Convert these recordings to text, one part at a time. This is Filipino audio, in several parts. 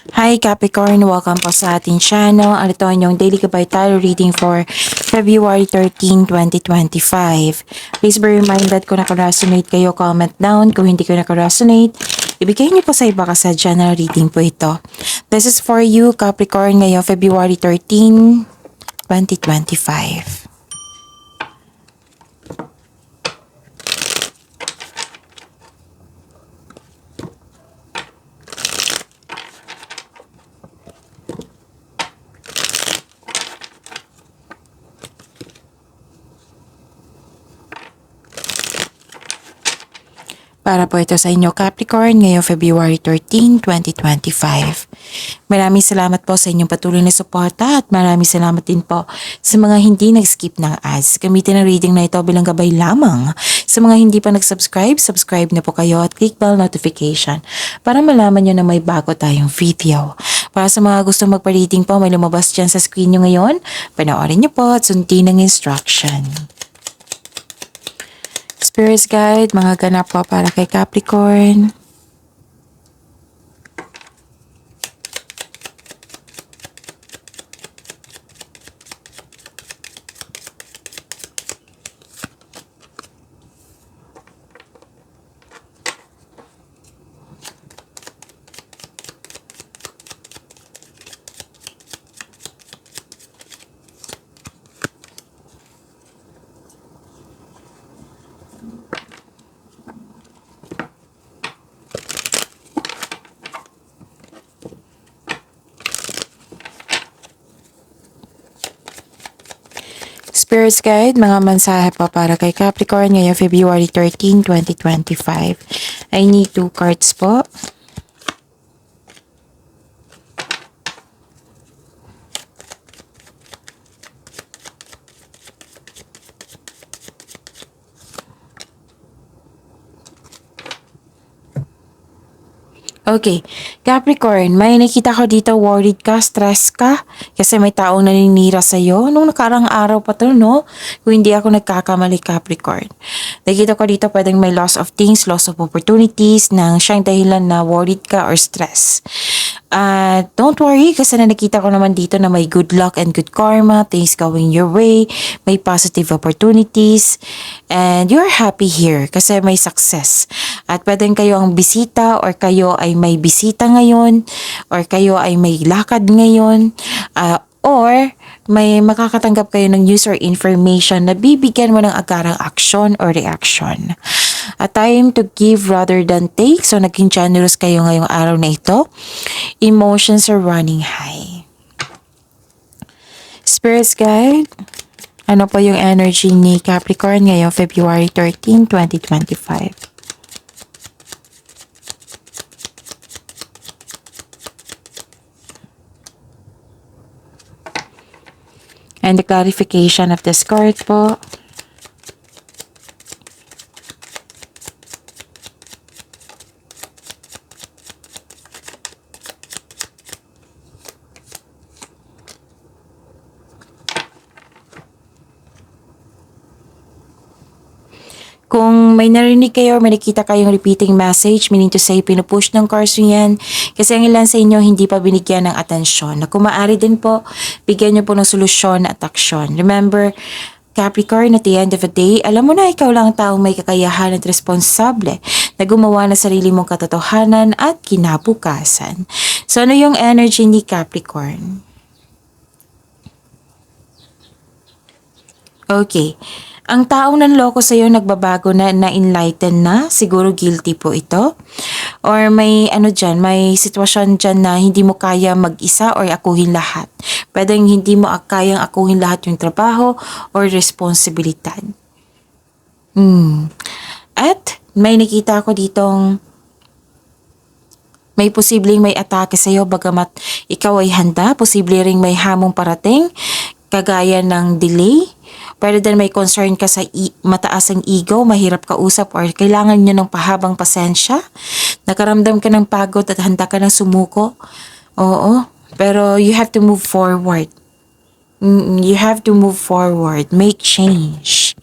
Hi Capricorn, welcome po sa ating channel. Ito ang inyong daily gabay tarot reading for February 13, 2025. Please be reminded kung naka-resonate kayo, comment down. Kung hindi ko naka-resonate, ibigay niyo po sa iba kasi general reading po ito. This is for you Capricorn ngayong February 13, 2025. Para po ito sa inyo Capricorn ngayong February 13, 2025. Maraming salamat po sa inyong patuloy na suporta at maraming salamat din po sa mga hindi nag-skip ng ads. Gamitin ang reading na ito bilang gabay lamang. Sa mga hindi pa nag-subscribe, subscribe na po kayo at click bell notification para malaman nyo na may bago tayong video. Para sa mga gusto magpa-reading po, may lumabas dyan sa screen nyo ngayon. Panoorin nyo po at sundin ang instruction. Spirit's Guide, mga ganap po para kay Capricorn. Spirit's Guide, mga mensahe po para kay Capricorn ngayong February 13, 2025. I need 2 cards po. Okay, Capricorn, may nakita ko dito worried ka, stress ka, kasi may taong naninira sa'yo. Nung nakarang araw pa to, no? Kung hindi ako nagkakamali, Capricorn. Nakita ko dito pwedeng may loss of things, loss of opportunities, nang siyang dahilan na worried ka or stress. Don't worry kasi nakita ko naman dito na may good luck and good karma, things going your way, may positive opportunities, and you're happy here kasi may success. At pwedeng kayo ang bisita or kayo ay may bisita ngayon or kayo ay may lakad ngayon or may makakatanggap kayo ng news or information na bibigyan mo ng agarang action or reaction. A time to give rather than take. So, naging generous kayo ngayong araw na ito. Emotions are running high. Spirit's Guide, ano po yung energy ni Capricorn ngayong February 13, 2025? And the clarification of this card po. Kung may narinig kayo or may nakita kayong repeating message, meaning to say, pinupush ng cards nyo yan, kasi ang ilan sa inyo hindi pa binigyan ng atensyon. Na kung maaari din po, bigyan nyo po ng solusyon at aksyon. Remember, Capricorn, at the end of the day, alam mo na ikaw lang ang taong may kakayahan at responsable na gumawa ng sarili mong katotohanan at kinabukasan. So ano yung energy ni Capricorn? Okay. Ang taong nanloko sa'yo nagbabago na, na-enlighten na, siguro guilty po ito. Or may may sitwasyon dyan na hindi mo kaya mag-isa or akuhin lahat. Pwedeng hindi mo kayang akuhin lahat yung trabaho or responsibilidad. At may nakita ko ditong may posibleng may atake sa'yo bagamat ikaw ay handa, posible ring may hamong parating, kagaya ng delay. Pwede din may concern ka sa mataas ang ego, mahirap kausap or kailangan nyo ng pahabang pasensya. Nakaramdam ka ng pagod at handa ka ng sumuko. Oo, pero you have to move forward. You have to move forward. Make change.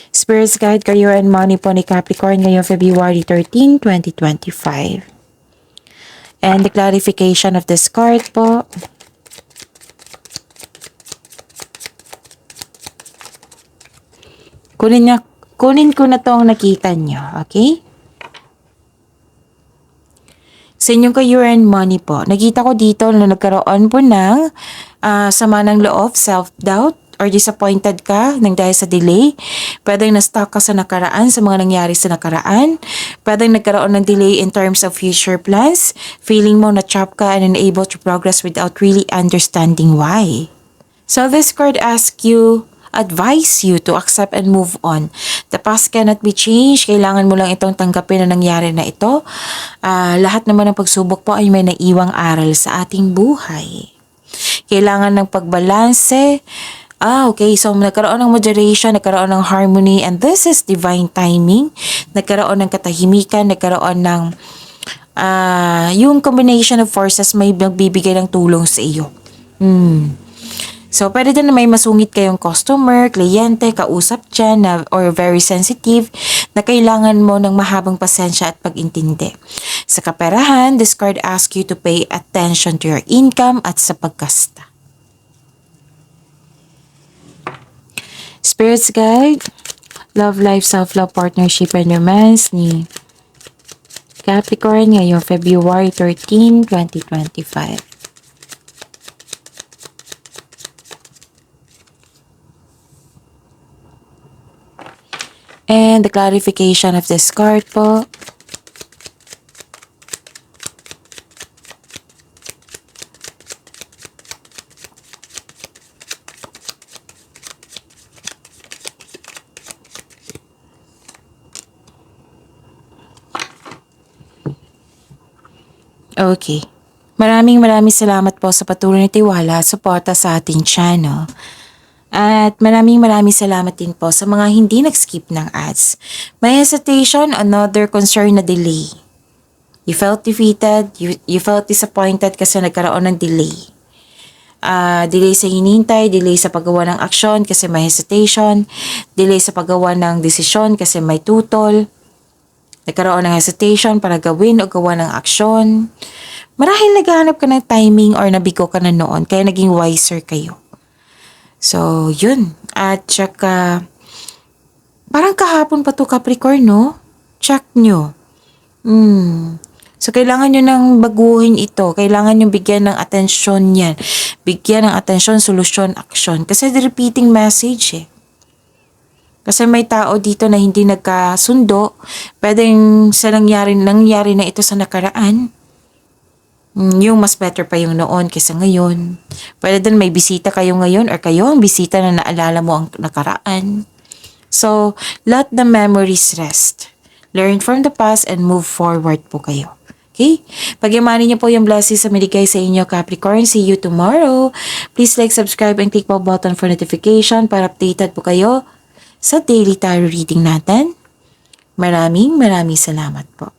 Spirit's Guide, Career and Money po ni Capricorn ngayong February 13, 2025. And the clarification of this card po. Kunin ko na tong nakita nyo, okay? Sa inyong ka-year-end money po, nakita ko dito na nagkaroon po ng sama ng loob, self-doubt, or disappointed ka nang dahil sa delay. Pwedeng na-stuck ka sa nakaraan, sa mga nangyari sa nakaraan. Pwedeng nagkaroon ng delay in terms of future plans. Feeling mo na-trap ka and unable to progress without really understanding why. So this card advise you to accept and move on. The past cannot be changed. Kailangan mo lang itong tanggapin na nangyari na ito. Lahat naman ng pagsubok po ay may naiwang aral sa ating buhay. Kailangan ng pagbalanse. Okay. So, nagkaroon ng moderation, nagkaroon ng harmony, and this is divine timing. Nagkaroon ng katahimikan, nagkaroon ng yung combination of forces may magbibigay ng tulong sa iyo. So, pwede din na may masungit kayong customer, kliyente, kausap dyan, or very sensitive, na kailangan mo ng mahabang pasensya at pag-intindi. Sa kaperahan, this card asks you to pay attention to your income at sa pagkasta. Spirits Guide, Love Life, Self-Love, Partnership, and Romance ni Capricorn ngayong February 13, 2025. And the clarification of this card po. Okay. Maraming salamat po sa patuloy na tiwala at suporta sa ating channel. At maraming salamat din po sa mga hindi nag-skip ng ads. May hesitation, another concern na delay. You felt defeated, you felt disappointed kasi nagkaroon ng delay. Delay sa hinintay, delay sa paggawa ng aksyon kasi may hesitation, delay sa paggawa ng desisyon kasi may tutol, nagkaroon ng hesitation para gawin o gawa ng aksyon. Marahil naghahanap ka ng timing or nabigo ka na noon kaya naging wiser kayo. So, yun. At saka, parang kahapon pa to Capricorn, no? Check nyo. So, kailangan nyo nang baguhin ito. Kailangan nyo bigyan ng atensyon yan. Bigyan ng atensyon, solusyon, aksyon. Kasi the repeating message eh. Kasi may tao dito na hindi nagkasundo. Pwedeng sa nangyari na ito sa nakaraan. Yung mas better pa yung noon kaysa ngayon. Pwede din may bisita kayo ngayon or kayo ang bisita na naalala mo ang nakaraan. So, let the memories rest. Learn from the past and move forward po kayo. Okay? Pagyamanin niyo po yung blessings sa binigay sa inyo, Capricorn. See you tomorrow. Please like, subscribe, and click po button for notification para updated po kayo sa daily tarot reading natin. Maraming salamat po.